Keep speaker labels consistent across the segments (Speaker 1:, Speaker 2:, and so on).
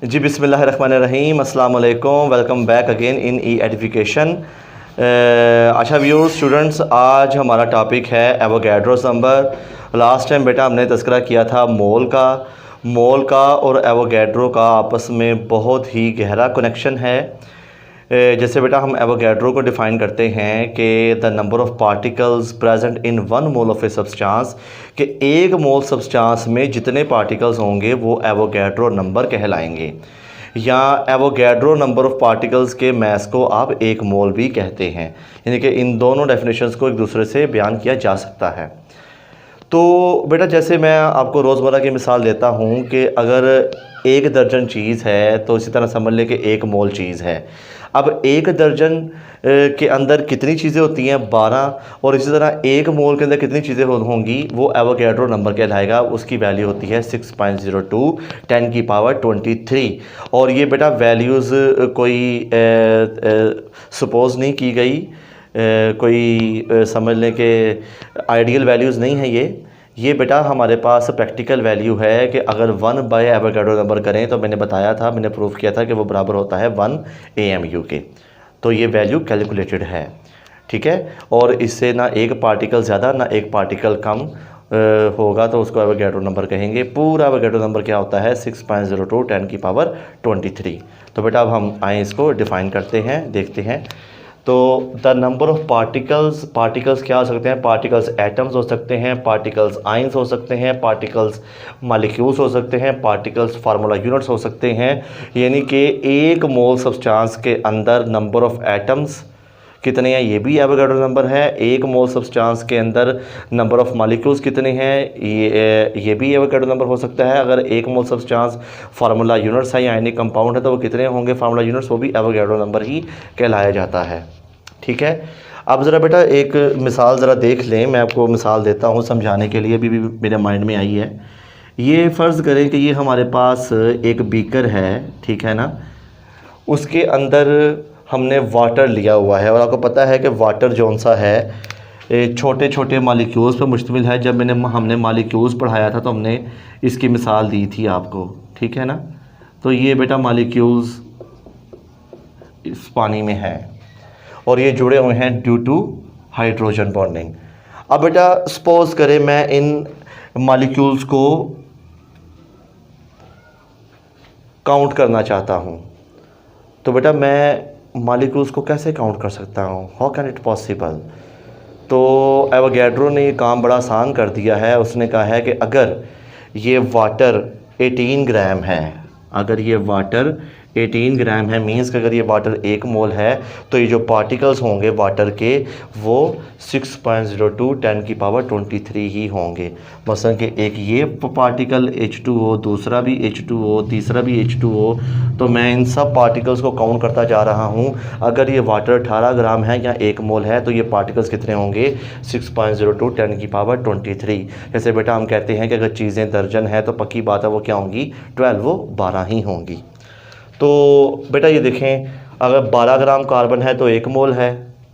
Speaker 1: जी बिस्मिल्लाहिर्रहमानिर्रहीम, अस्सलाम वालेकुम। Welcome back again in E education. अच्छा व्यूअर्स, स्टूडेंट्स, आज हमारा टॉपिक है एवोगैड्रोस नंबर। लास्ट टाइम बेटा हमने तज़किरा किया था मोल का और एवोगैड्रो का आपस में बहुत ही गहरा कनेक्शन है। जैसे बेटा हम एवोगैड्रो को डिफ़ाइन करते हैं कि the number of particles present in one mole of a substance, कि एक मोल सब्सटेंस में जितने पार्टिकल्स होंगे वो एवोगैड्रो नंबर कहलाएंगे, या एवोगैड्रो नंबर ऑफ़ पार्टिकल्स के मैस को आप एक मोल भी कहते हैं। यानी कि इन दोनों डेफिनेशंस को एक दूसरे से बयान किया जा सकता है। तो बेटा जैसे मैं आपको रोज़मर्रा की मिसाल देता हूँ कि अगर 1 दर्जन चीज़ है तो इसी तरह समझ लें कि 1 मोल चीज़ है। अब 1 दर्जन के अंदर कितनी चीज़ें होती हैं? 12। और इसी तरह 1 मोल के अंदर कितनी चीज़ें होंगी? वो एवोगैड्रो नंबर कहलाएगा। उसकी वैल्यू होती है 6.02 10 की पावर 23। और ये बेटा वैल्यूज़ कोई सपोज़ नहीं की गई, कोई समझ लें कि आइडियल वैल्यूज़ नहीं है ये बेटा हमारे पास प्रैक्टिकल वैल्यू है कि अगर 1 बाय एवोगैड्रो नंबर करें तो मैंने बताया था, मैंने प्रूफ किया था कि वो बराबर होता है 1 AMU के। तो ये वैल्यू कैलकुलेटेड है, ठीक है। और इससे ना एक पार्टिकल ज़्यादा ना एक पार्टिकल कम होगा तो उसको एवोगैड्रो नंबर कहेंगे। पूरा एवोगैड्रो नंबर क्या होता है? 6.02 10 की पावर 23। तो बेटा अब हम आए इसको डिफ़ाइन करते हैं, देखते हैं। तो द नंबर ऑफ़ पार्टिकल्स क्या हो सकते हैं? पार्टिकल्स एटम्स हो सकते हैं, पार्टिकल्स आइंस हो सकते हैं, पार्टिकल्स मॉलिक्यूल्स हो सकते हैं, पार्टिकल्स फार्मूला यूनिट्स हो सकते हैं। यानी कि 1 मोल सब्सटेंस के अंदर नंबर ऑफ़ एटम्स कितने हैं, ये भी एवोगैड्रो नंबर है। 1 मोल सब्सटेंस के अंदर नंबर ऑफ़ मॉलिक्यूल्स कितने हैं, ये भी एवोगैड्रो नंबर हो सकता है। अगर 1 मोल सब्सटेंस फार्मूला यूनिट्स है या आयनिक कंपाउंड है तो वो कितने होंगे फार्मूला यूनिट्स, वो भी एवोगैड्रो नंबर ही कहलाया जाता है, ठीक है। अब ज़रा बेटा एक मिसाल ज़रा देख लें, मैं आपको मिसाल देता हूँ समझाने के लिए, भी मेरे माइंड में आई है। ये फ़र्ज़ करें कि ये हमारे पास एक बीकर है, ठीक है ना। उसके अंदर हमने वाटर लिया हुआ है और आपको पता है कि वाटर जौन सा है छोटे छोटे मॉलिक्यूल्स पर मुश्तमिल है। जब हमने मॉलिक्यूल्स पढ़ाया था तो हमने इसकी मिसाल दी थी आपको, ठीक है ना। तो ये बेटा मॉलिक्यूल्स इस पानी में है और ये जुड़े हुए हैं ड्यू टू हाइड्रोजन बॉन्डिंग। अब बेटा सपोज करें मैं इन मॉलिक्यूल्स को काउंट करना चाहता हूँ, तो बेटा मैं मॉलिक्यूल्स को कैसे काउंट कर सकता हूँ? How can it possible? तो एवोगैड्रो ने ये काम बड़ा आसान कर दिया है। उसने कहा है कि अगर ये वाटर 18 ग्राम है, अगर ये वाटर 18 ग्राम है, मीन्स कि अगर ये वाटर 1 मोल है तो ये जो पार्टिकल्स होंगे वाटर के वो 6.02 10 की पावर 23 ही होंगे। मसलन कि एक ये पार्टिकल H2O, दूसरा भी H2O, तीसरा भी H2O। तो मैं इन सब पार्टिकल्स को काउंट करता जा रहा हूँ। अगर ये वाटर 18 ग्राम है या 1 मोल है तो ये पार्टिकल्स कितने होंगे? 6.02 10 की पावर 23। जैसे बेटा हम कहते हैं कि अगर चीज़ें दर्जन है तो पक्की बात है वो क्या होंगी? 12, वो 12 ही होंगी। तो बेटा ये देखें, अगर 12 ग्राम कार्बन है तो 1 मोल है।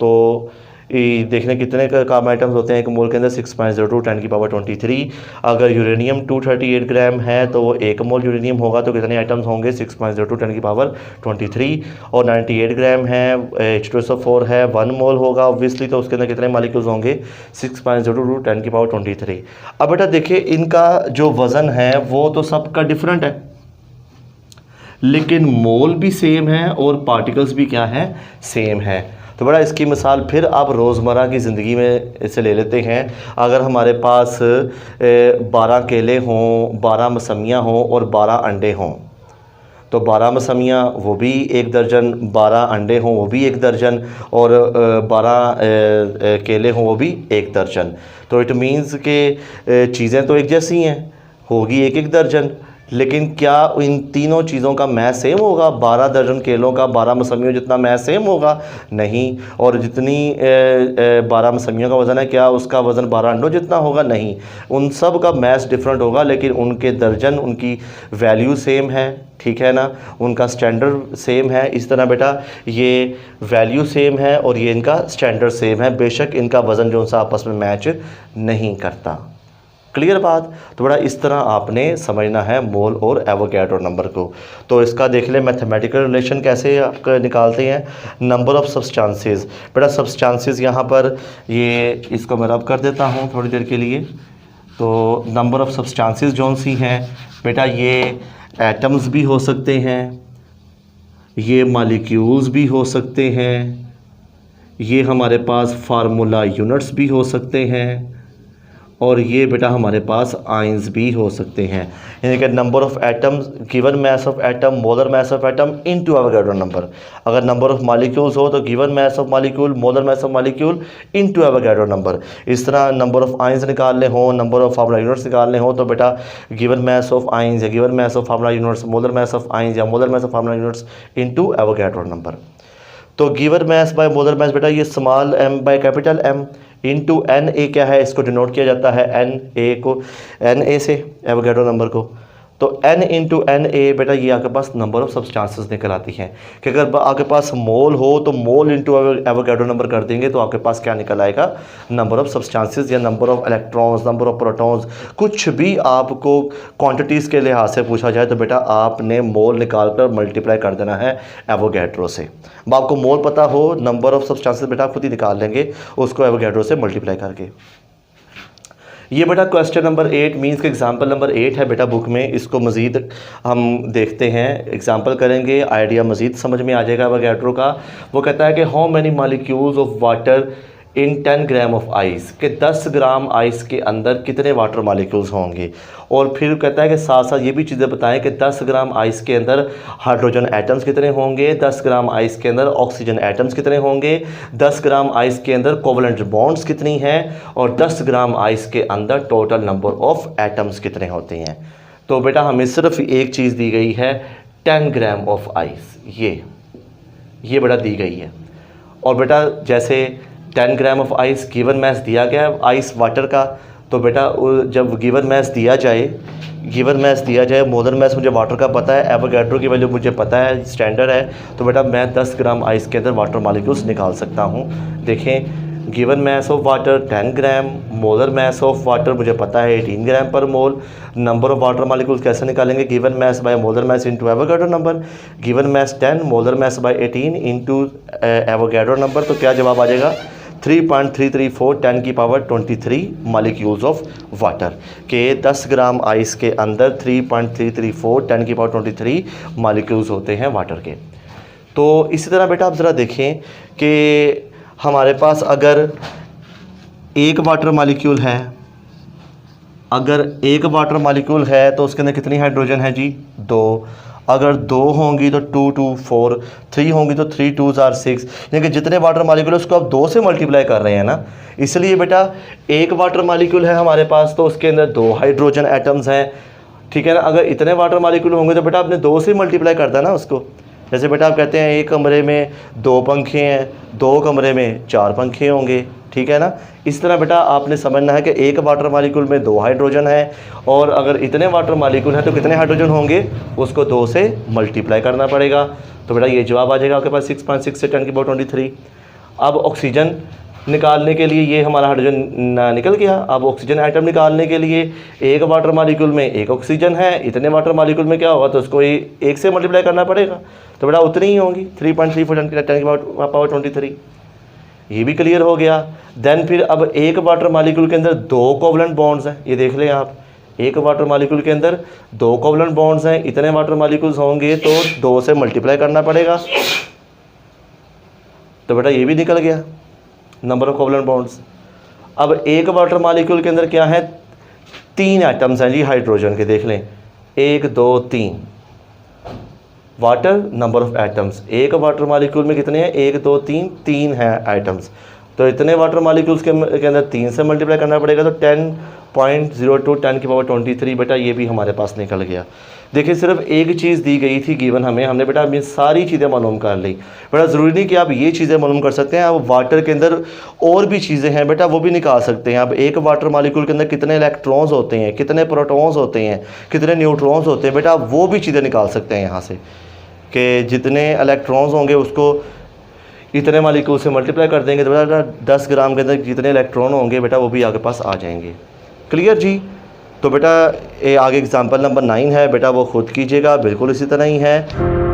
Speaker 1: तो ये देखने कितने कार्बन आइटम्स होते हैं 1 मोल के अंदर? 6.02 10 की पावर 23। अगर यूरेनियम 238 ग्राम है तो वो 1 मोल यूरेनियम होगा तो कितने आइटम्स होंगे? 6.02 10 की पावर 23। और 98 ग्राम है, H2SO4 है, 1 मोल होगा ऑब्वियसली, तो उसके अंदर कितने मॉलिक्यूल्स होंगे? 6.02 10 की पावर 23। अब बेटा देखिए इनका जो वज़न है वो तो सबका डिफरेंट है, लेकिन मोल भी सेम है और पार्टिकल्स भी क्या है? सेम है। तो बड़ा इसकी मिसाल फिर आप रोज़मर्रा की ज़िंदगी में इसे ले लेते हैं। अगर हमारे पास 12 केले हों, 12 मौसमियाँ हों और 12 अंडे हों, तो 12 मौसमियाँ वो भी 1 दर्जन, 12 अंडे हों वो भी 1 दर्जन, और 12 केले हों वो भी 1 दर्जन। तो इट मीन्स कि चीज़ें तो एक जैसी हैं, होगी 1-1 दर्जन, लेकिन क्या इन तीनों चीज़ों का मैस सेम होगा? 12 दर्जन केलों का 12 मौसमियों जितना मैस सेम होगा? नहीं। और जितनी 12 मौसमियों का वज़न है, क्या उसका वज़न 12 अंडों जितना होगा? नहीं। उन सब का मैस डिफरेंट होगा, लेकिन उनके दर्जन, उनकी वैल्यू सेम है, ठीक है ना, उनका स्टैंडर्ड सेम है। इस तरह बेटा ये वैल्यू सेम है और ये इनका स्टैंडर्ड सेम है, बेशक इनका वज़न जो सा आपस में मैच नहीं करता, क्लियर बात। तो बड़ा इस तरह आपने समझना है मोल और एवोगैड्रो नंबर को। तो इसका देख ले मैथमेटिकल रिलेशन कैसे आप निकालते हैं। नंबर ऑफ़ सब्सटेंसेस, बेटा सब्सटेंसेस यहाँ पर ये इसको मैं रब कर देता हूँ थोड़ी देर के लिए। तो नंबर ऑफ़ सब्सटेंसेस जौन सी हैं बेटा, ये एटम्स भी हो सकते हैं, ये मॉलिक्यूल्स भी हो सकते हैं, ये हमारे पास फार्मूला यूनिट्स भी हो सकते हैं, और ये बेटा हमारे पास आइंस भी हो सकते हैं। यानी कि number of atoms, given mass of atom, molar mass of atom into Avogadro number. अगर नंबर ऑफ़ मॉलिक्यूल्स हो तो given mass of molecule, molar mass of molecule into Avogadro number. इस तरह नंबर ऑफ़ आइंस निकालने हो, number of formula units निकालने हो तो बेटा गिवन मास ऑफ आइंस या given mass of formula units, molar mass of ions या molar mass of formula units into Avogadro number. तो given mass by molar mass बेटा ये small m by capital M into Na क्या है, इसको denote किया जाता है Na को Na से एवोगैड्रो नंबर को। तो n इंटू Na बेटा ये आपके पास नंबर ऑफ़ सब्सटेंसेस निकल आती हैं कि अगर आपके पास मोल हो तो मोल इंटू एवोगैड्रो नंबर कर देंगे तो आपके पास क्या निकल आएगा, नंबर ऑफ़ सब्सटेंसेस या number of electrons, number of protons. कुछ भी आपको क्वांटिटीज़ के लिहाज से पूछा जाए तो बेटा आपने मोल निकाल कर मल्टीप्लाई कर देना है एवोगैड्रो से। अब आपको मोल पता हो, नंबर ऑफ़ सब्सटेंसेस बेटा खुद ही निकाल लेंगे उसको एवोगैड्रो से मल्टीप्लाई करके। ये बेटा क्वेश्चन नंबर 8 मीन्स के एग्जाम्पल नंबर 8 है बेटा बुक में। इसको मज़ीद हम देखते हैं, एग्जाम्पल करेंगे, आइडिया मज़ीद समझ में आ जाएगा एवोगैड्रो का। वो कहता है कि how many molecules of water in 10 gram of ice, के 10 ग्राम आइस के अंदर कितने वाटर मॉलिक्यूल्स होंगे। और फिर कहता है कि साथ साथ ये भी चीज़ें बताएं कि 10 ग्राम आइस के अंदर हाइड्रोजन एटम्स कितने होंगे, 10 ग्राम आइस के अंदर ऑक्सीजन एटम्स कितने होंगे, 10 ग्राम आइस के अंदर कोवलेंट बॉन्ड्स कितनी हैं, और 10 ग्राम आइस के अंदर टोटल नंबर ऑफ़ एटम्स कितने होते हैं। तो बेटा हमें सिर्फ एक चीज़ दी गई है 10 ग्राम ऑफ आइस, ये बेटा दी गई है। और बेटा जैसे 10 gram of ice given mass दिया गया है आइस वाटर का, तो बेटा जब गिवन मास दिया जाए, मोलर मास मुझे वाटर का पता है, एवोगैड्रो की वैल्यू मुझे पता है, स्टैंडर्ड है, तो बेटा मैं 10 ग्राम आइस के अंदर वाटर मॉलिक्यूल्स निकाल सकता हूँ। देखें given mass of water 10 gram, molar mass of water मुझे पता है 18 ग्राम पर मोल। नंबर ऑफ वाटर मॉलिक्यूल्स कैसे निकालेंगे, given mass by molar mass into Avogadro number. Given mass 10, molar mass by 18 into Avogadro number. तो क्या जवाब आ जाएगा, 3.334 10 की पावर 23 मॉलिक्यूल्स ऑफ वाटर के 10 ग्राम आइस के अंदर 3.334 10 की पावर 23 मॉलिक्यूल्स होते हैं वाटर के। तो इसी तरह बेटा आप ज़रा देखें कि हमारे पास अगर एक वाटर मॉलिक्यूल है, तो उसके अंदर कितनी हाइड्रोजन है जी, 2। अगर 2 होंगी तो 2 2 4, 3 होंगी तो 3 2 आर 6। यानी कि जितने वाटर मॉलिक्यूल उसको आप 2 से मल्टीप्लाई कर रहे हैं ना, इसलिए बेटा एक वाटर मॉलिक्यूल है हमारे पास तो उसके अंदर 2 हाइड्रोजन एटम्स हैं, ठीक है ना। अगर इतने वाटर मॉलिक्यूल होंगे तो बेटा आपने 2 से मल्टीप्लाई करता है ना उसको। जैसे बेटा आप कहते हैं एक कमरे में 2 पंखे हैं, 2 कमरे में 4 पंखे होंगे, ठीक है ना। इस तरह बेटा आपने समझना है कि एक वाटर मॉलिक्यूल में 2 हाइड्रोजन है, और अगर इतने वाटर मॉलिक्यूल हैं तो कितने हाइड्रोजन होंगे, उसको 2 से मल्टीप्लाई करना पड़ेगा। तो बेटा ये जवाब आ जाएगा आपके पास 6.6 से 10 की पावर 23। अब ऑक्सीजन निकालने के लिए ये हमारा हाइड्रोजन निकल गया। अब ऑक्सीजन आइटम निकालने के लिए एक वाटर मॉलिक्यूल में एक ऑक्सीजन है, इतने वाटर मॉलिक्यूल में क्या होगा, तो उसको एक से मल्टीप्लाई करना पड़ेगा। तो बेटा उतनी ही होंगी 3.34 10 की पावर 23। ये भी क्लियर हो गया। देन फिर अब एक वाटर मॉलिक्यूल के अंदर 2 कोवलेंट बॉन्ड्स हैं, ये देख लें आप, एक वाटर मॉलिक्यूल के अंदर 2 कोवलेंट बॉन्ड्स हैं, इतने वाटर मॉलिक्यूल्स होंगे तो 2 से मल्टीप्लाई करना पड़ेगा। तो बेटा ये भी निकल गया नंबर ऑफ कोवलेंट बॉन्ड्स। अब एक वाटर मॉलिक्यूल के अंदर क्या है, 3 एटम्स हैं जी हाइड्रोजन के, देख लें 1 2 3 वाटर नंबर ऑफ एटम्स। एक वाटर मॉलिक्यूल में कितने हैं, 1 2 3 हैं आइटम्स। तो इतने वाटर मॉलिक्यूल्स के अंदर 3 से मल्टीप्लाई करना पड़ेगा, तो 10.02 10 की पावर 23 बेटा ये भी हमारे पास निकल गया। देखिए सिर्फ एक चीज़ दी गई थी गिवन हमें, हमने बेटा ये सारी चीज़ें मालूम कर ली। बेटा ज़रूरी नहीं कि आप ये चीज़ें मालूम कर सकते हैं, आप वाटर के अंदर और भी चीज़ें हैं बेटा वो भी निकाल सकते हैं। अब एक वाटर मॉलिक्यूल के अंदर कितने इलेक्ट्रॉन्स होते हैं, कितने प्रोटॉन्स होते हैं, कितने न्यूट्रॉन्स होते हैं, बेटा वो भी चीज़ें निकाल सकते हैं यहाँ से कि जितने इलेक्ट्रॉन्स होंगे उसको इतने मॉलिक्यूल से मल्टीप्लाई कर देंगे तो बेटा 10 ग्राम के अंदर जितने इलेक्ट्रॉन होंगे बेटा वो भी आपके पास आ जाएंगे। क्लियर जी। तो बेटा ये आगे एग्ज़ाम्पल नंबर 9 है, बेटा वो ख़ुद कीजिएगा, बिल्कुल इसी तरह ही है।